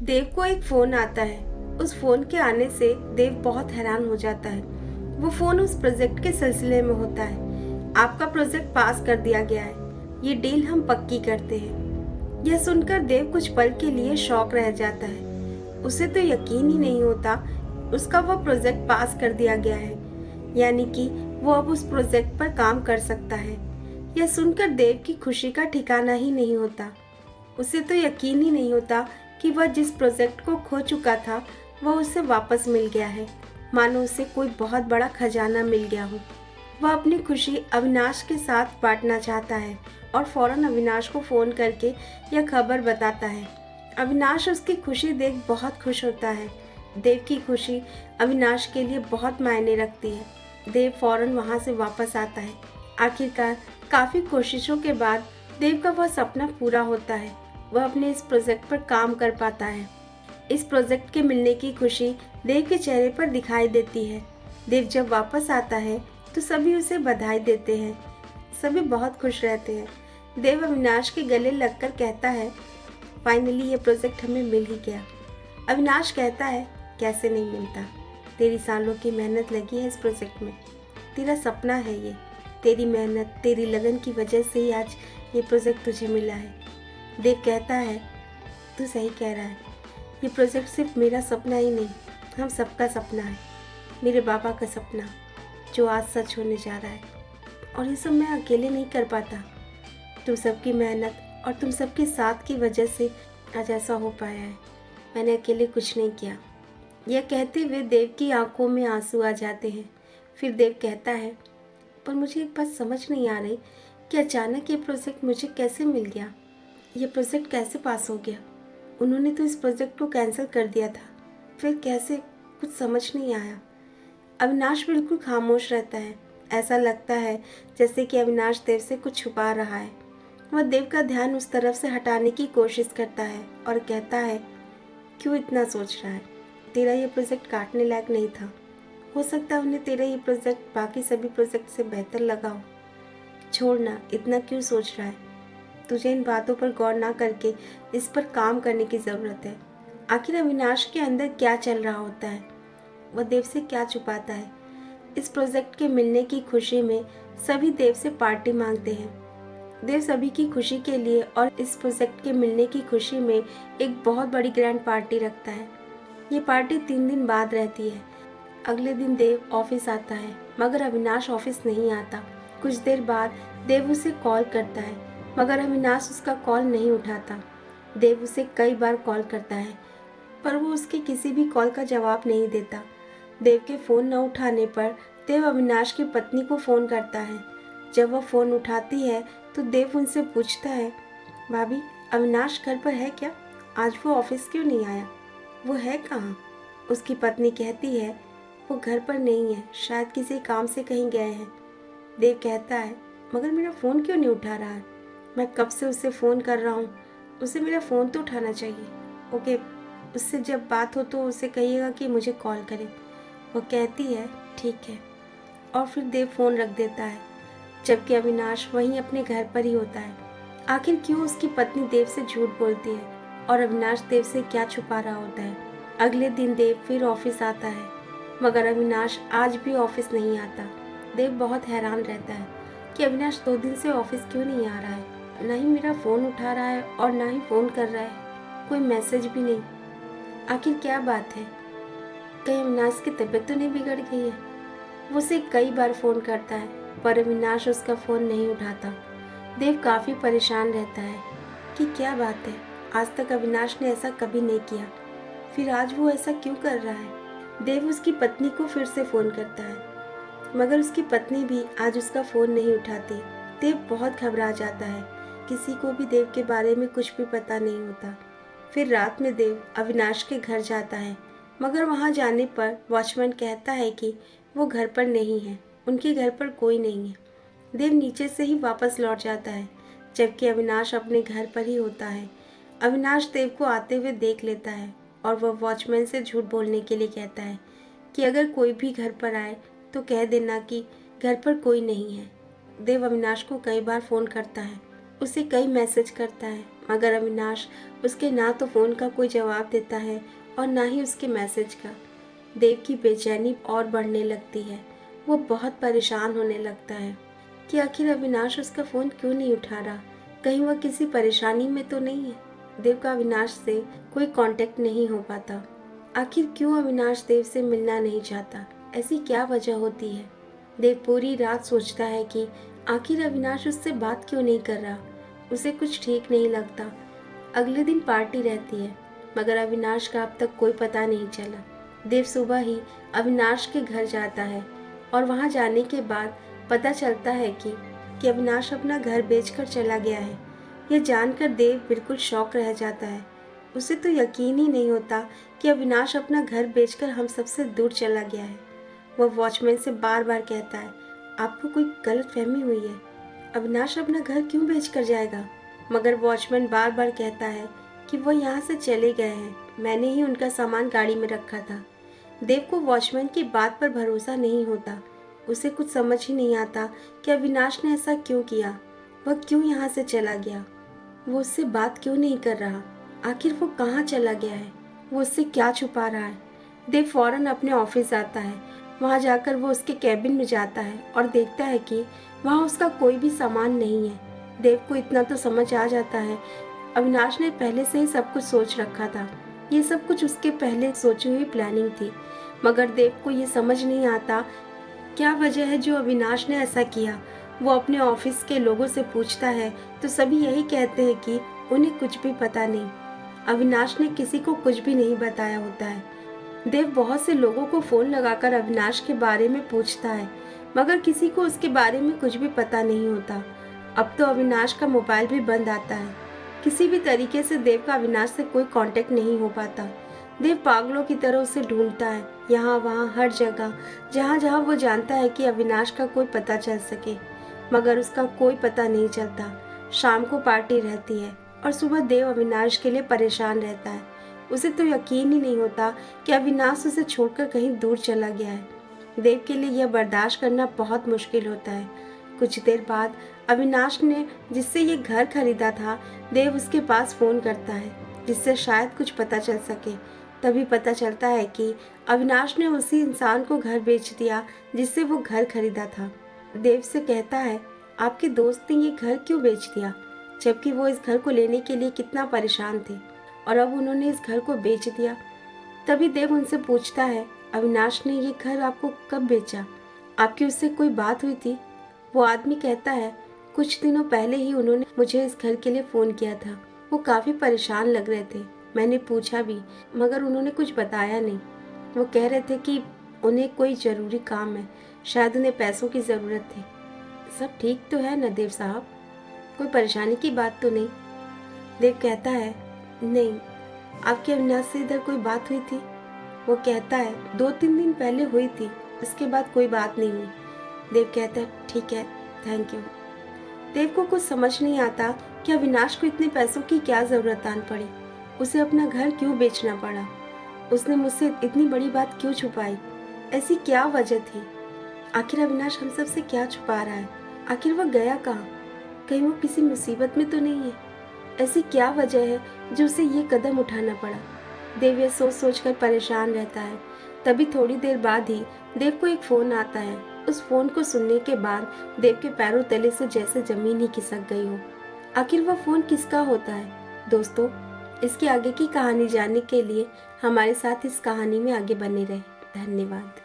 देव को एक फोन आता है। उस फोन के आने से देव बहुत हैरान हो जाता है। वो फोन उस प्रोजेक्ट के सिलसिले में होता है। आपका प्रोजेक्ट पास कर दिया गया है, ये डील हम पक्की करते हैं। यह सुनकर देव कुछ पल के लिए शॉक रह जाता है। उसे तो यकीन ही नहीं होता उसका वो प्रोजेक्ट पास कर दिया गया है, यानी कि वो अब उस प्रोजेक्ट पर काम कर सकता है। यह सुनकर देव की खुशी का ठिकाना ही नहीं होता। उसे तो यकीन ही नहीं होता कि वह जिस प्रोजेक्ट को खो चुका था वह उसे वापस मिल गया है, मानो उसे कोई बहुत बड़ा खजाना मिल गया हो। वह अपनी खुशी अविनाश के साथ बांटना चाहता है और फौरन अविनाश को फ़ोन करके यह खबर बताता है। अविनाश उसकी खुशी देख बहुत खुश होता है। देव की खुशी अविनाश के लिए बहुत मायने रखती है। देव फौरन वहाँ से वापस आता है। आखिरकार काफ़ी कोशिशों के बाद देव का वह सपना पूरा होता है। वह अपने इस प्रोजेक्ट पर काम कर पाता है। इस प्रोजेक्ट के मिलने की खुशी देव के चेहरे पर दिखाई देती है। देव जब वापस आता है तो सभी उसे बधाई देते हैं। सभी बहुत खुश रहते हैं। देव अविनाश के गले लगकर कहता है, फाइनली ये प्रोजेक्ट हमें मिल ही गया। अविनाश कहता है, कैसे नहीं मिलता, तेरी सालों की मेहनत लगी है इस प्रोजेक्ट में, तेरा सपना है ये, तेरी मेहनत तेरी लगन की वजह से ही आज ये प्रोजेक्ट तुझे मिला है। देव कहता है, तू सही कह रहा है, ये प्रोजेक्ट सिर्फ मेरा सपना ही नहीं, हम सबका सपना है, मेरे बाबा का सपना जो आज सच होने जा रहा है। और ये सब मैं अकेले नहीं कर पाता, तुम सबकी मेहनत और तुम सबके साथ की वजह से आज ऐसा हो पाया है। मैंने अकेले कुछ नहीं किया। यह कहते हुए देव की आंखों में आंसू आ जाते हैं। फिर देव कहता है, पर मुझे एक बात समझ नहीं आ रही कि अचानक ये प्रोजेक्ट मुझे कैसे मिल गया, ये प्रोजेक्ट कैसे पास हो गया। उन्होंने तो इस प्रोजेक्ट को कैंसिल कर दिया था, फिर कैसे, कुछ समझ नहीं आया। अविनाश बिल्कुल खामोश रहता है। ऐसा लगता है जैसे कि अविनाश देव से कुछ छुपा रहा है। वह देव का ध्यान उस तरफ से हटाने की कोशिश करता है और कहता है, क्यों इतना सोच रहा है, तेरा ये प्रोजेक्ट काटने लायक नहीं था, हो सकता है उन्हें तेरा ये प्रोजेक्ट बाकी सभी प्रोजेक्ट से बेहतर लगा हो। छोड़ना, इतना क्यों सोच रहा है, तुझे इन बातों पर गौर ना करके इस पर काम करने की ज़रूरत है। आखिर अविनाश के अंदर क्या चल रहा होता है, वह देव से क्या छुपाता है। इस प्रोजेक्ट के मिलने की खुशी में सभी देव से पार्टी मांगते हैं। देव सभी की खुशी के लिए और इस प्रोजेक्ट के मिलने की खुशी में एक बहुत बड़ी ग्रैंड पार्टी रखता है। ये पार्टी 3 दिन बाद रहती है। अगले दिन देव ऑफिस आता है, मगर अविनाश ऑफिस नहीं आता। कुछ देर बाद देव उसे कॉल करता है, मगर अविनाश उसका कॉल नहीं उठाता। देव उसे कई बार कॉल करता है, पर वो उसके किसी भी कॉल का जवाब नहीं देता। देव के फ़ोन न उठाने पर देव अविनाश की पत्नी को फ़ोन करता है। जब वह फ़ोन उठाती है तो देव उनसे पूछता है, भाभी, अविनाश घर पर है क्या? आज वो ऑफिस क्यों नहीं आया? वो है कहाँ? उसकी पत्नी कहती है, वो घर पर नहीं है, शायद किसी काम से कहीं गए हैं। देव कहता है, मगर मेरा फ़ोन क्यों नहीं उठा रहा है? मैं कब से उसे फ़ोन कर रहा हूँ, उसे मेरा फ़ोन तो उठाना चाहिए। ओके, उससे जब बात हो तो उसे कहिएगा कि मुझे कॉल करे। वो कहती है, ठीक है, और फिर देव फ़ोन रख देता है, जबकि अविनाश वहीं अपने घर पर ही होता है। आखिर क्यों उसकी पत्नी देव से झूठ बोलती है और अविनाश देव से क्या छुपा रहा होता है। अगले दिन देव फिर ऑफिस आता है, मगर अविनाश आज भी ऑफिस नहीं आता। देव बहुत हैरान रहता है कि अविनाश 2 दिन से ऑफिस क्यों नहीं आ रहा है, ना ही मेरा फ़ोन उठा रहा है और ना ही फ़ोन कर रहा है, कोई मैसेज भी नहीं। आखिर क्या बात है, कहीं अविनाश की तबीयत तो नहीं बिगड़ गई है। वो उसे कई बार फ़ोन करता है, पर अविनाश उसका फ़ोन नहीं उठाता। देव काफ़ी परेशान रहता है कि क्या बात है, आज तक अविनाश ने ऐसा कभी नहीं किया, फिर आज वो ऐसा क्यों कर रहा है। देव उसकी पत्नी को फिर से फ़ोन करता है, मगर उसकी पत्नी भी आज उसका फ़ोन नहीं उठाती। देव बहुत घबरा जाता है, किसी को भी देव के बारे में कुछ भी पता नहीं होता। फिर रात में देव अविनाश के घर जाता है, मगर वहाँ जाने पर वॉचमैन कहता है कि वो घर पर नहीं है, उनके घर पर कोई नहीं है। देव नीचे से ही वापस लौट जाता है, जबकि अविनाश अपने घर पर ही होता है। अविनाश देव को आते हुए देख लेता है और वह वॉचमैन से झूठ बोलने के लिए कहता है कि अगर कोई भी घर पर आए तो कह देना कि घर पर कोई नहीं है। देव अविनाश को कई बार फ़ोन करता है, उसे कई मैसेज करता है, मगर अविनाश उसके ना तो फ़ोन का कोई जवाब देता है और ना ही उसके मैसेज का। देव की बेचैनी और बढ़ने लगती है। वो बहुत परेशान होने लगता है कि आखिर अविनाश उसका फ़ोन क्यों नहीं उठा रहा, कहीं वह किसी परेशानी में तो नहीं है। देव का अविनाश से कोई कांटेक्ट नहीं हो पाता। आखिर क्यों अविनाश देव से मिलना नहीं चाहता, ऐसी क्या वजह होती है। देव पूरी रात सोचता है कि आखिर अविनाश उससे बात क्यों नहीं कर रहा। उसे कुछ ठीक नहीं लगता। अगले दिन पार्टी रहती है, मगर अविनाश का अब तक कोई पता नहीं चला। देव सुबह ही अविनाश के घर जाता है और वहां जाने के बाद पता चलता है कि अविनाश अपना घर बेचकर चला गया है। यह जानकर देव बिल्कुल शॉक रह जाता है। उसे तो यकीन ही नहीं होता कि अविनाश अपना घर बेचकर हम सबसे दूर चला गया है। वह वॉचमैन से बार बार कहता है, आपको कोई गलतफहमी हुई है, अविनाश अपना घर क्यों बेचकर जाएगा। मगर वॉचमैन बार बार कहता है कि वो यहाँ से चले गए हैं, मैंने ही उनका सामान गाड़ी में रखा था। देव को वॉचमैन की बात पर भरोसा नहीं होता। उसे कुछ समझ ही नहीं आता कि अविनाश ने ऐसा क्यों किया, वह क्यों यहाँ से चला गया, वो उससे बात क्यों नहीं कर रहा, आखिर वो कहाँ चला गया है, वो उससे क्या छुपा रहा है। देव फौरन अपने ऑफिस आता है। वहाँ जाकर वो उसके कैबिन में जाता है और देखता है कि वहाँ उसका कोई भी सामान नहीं है। देव को इतना तो समझ आ जाता है, अविनाश ने पहले से ही सब कुछ सोच रखा था। ये सब कुछ उसके पहले सोची हुई प्लानिंग थी। मगर देव को ये समझ नहीं आता क्या वजह है जो अविनाश ने ऐसा किया। वो अपने ऑफिस के लोगों से पूछता है तो सभी यही कहते हैं कि उन्हें कुछ भी पता नहीं। अविनाश ने किसी को कुछ भी नहीं बताया होता है। देव बहुत से लोगों को फोन लगाकर अविनाश के बारे में पूछता है, मगर किसी को उसके बारे में कुछ भी पता नहीं होता। अब तो अविनाश का मोबाइल भी बंद आता है। किसी भी तरीके से देव का अविनाश से कोई कांटेक्ट नहीं हो पाता। देव पागलों की तरह उसे ढूंढता है, यहाँ वहाँ हर जगह, जहाँ जहाँ वो जानता है कि अविनाश का कोई पता चल सके, मगर उसका कोई पता नहीं चलता। शाम को पार्टी रहती है और सुबह देव अविनाश के लिए परेशान रहता है। उसे तो यकीन ही नहीं होता कि अविनाश उसे छोड़कर कहीं दूर चला गया है। देव के लिए यह बर्दाश्त करना बहुत मुश्किल होता है। कुछ देर बाद अविनाश ने जिससे ये घर खरीदा था, देव उसके पास फोन करता है जिससे शायद कुछ पता चल सके। तभी पता चलता है कि अविनाश ने उसी इंसान को घर बेच दिया जिससे वो घर खरीदा था। देव से कहता है, आपके दोस्त ने ये घर क्यों बेच दिया, जबकि वो इस घर को लेने के लिए कितना परेशान थे और अब उन्होंने इस घर को बेच दिया। तभी देव उनसे पूछता है, अविनाश ने ये घर आपको कब बेचा, आपकी उससे कोई बात हुई थी। वो आदमी कहता है, कुछ दिनों पहले ही उन्होंने मुझे इस घर के लिए फ़ोन किया था। वो काफ़ी परेशान लग रहे थे। मैंने पूछा भी, मगर उन्होंने कुछ बताया नहीं। वो कह रहे थे कि उन्हें कोई ज़रूरी काम है, शायद उन्हें पैसों की ज़रूरत थी। सब ठीक तो है न देव साहब, कोई परेशानी की बात तो नहीं। देव कहता है, नहीं, आपके अविनाश से इधर कोई बात हुई थी। वो कहता है, 2-3 दिन पहले हुई थी, इसके बाद कोई बात नहीं हुई। देव कहता है, ठीक है, थैंक यू। देव को कुछ समझ नहीं आता कि अविनाश को इतने पैसों की क्या जरूरत आन पड़ी, उसे अपना घर क्यों बेचना पड़ा, उसने मुझसे इतनी बड़ी बात क्यों छुपाई, ऐसी क्या वजह थी। आखिर अविनाश हम सब से क्या छुपा रहा है, आखिर वह गया कहाँ, कहीं वो किसी मुसीबत में तो नहीं है। ऐसी क्या वजह है जो उसे ये कदम उठाना पड़ा। देव ये सोच सोच कर परेशान रहता है। तभी थोड़ी देर बाद ही देव को एक फ़ोन आता है। उस फ़ोन को सुनने के बाद देव के पैरों तले से जैसे ज़मीन ही खिसक गई हो। आखिर वह फ़ोन किसका होता है। दोस्तों, इसकी आगे की कहानी जानने के लिए हमारे साथ इस कहानी में आगे बने रहें। धन्यवाद।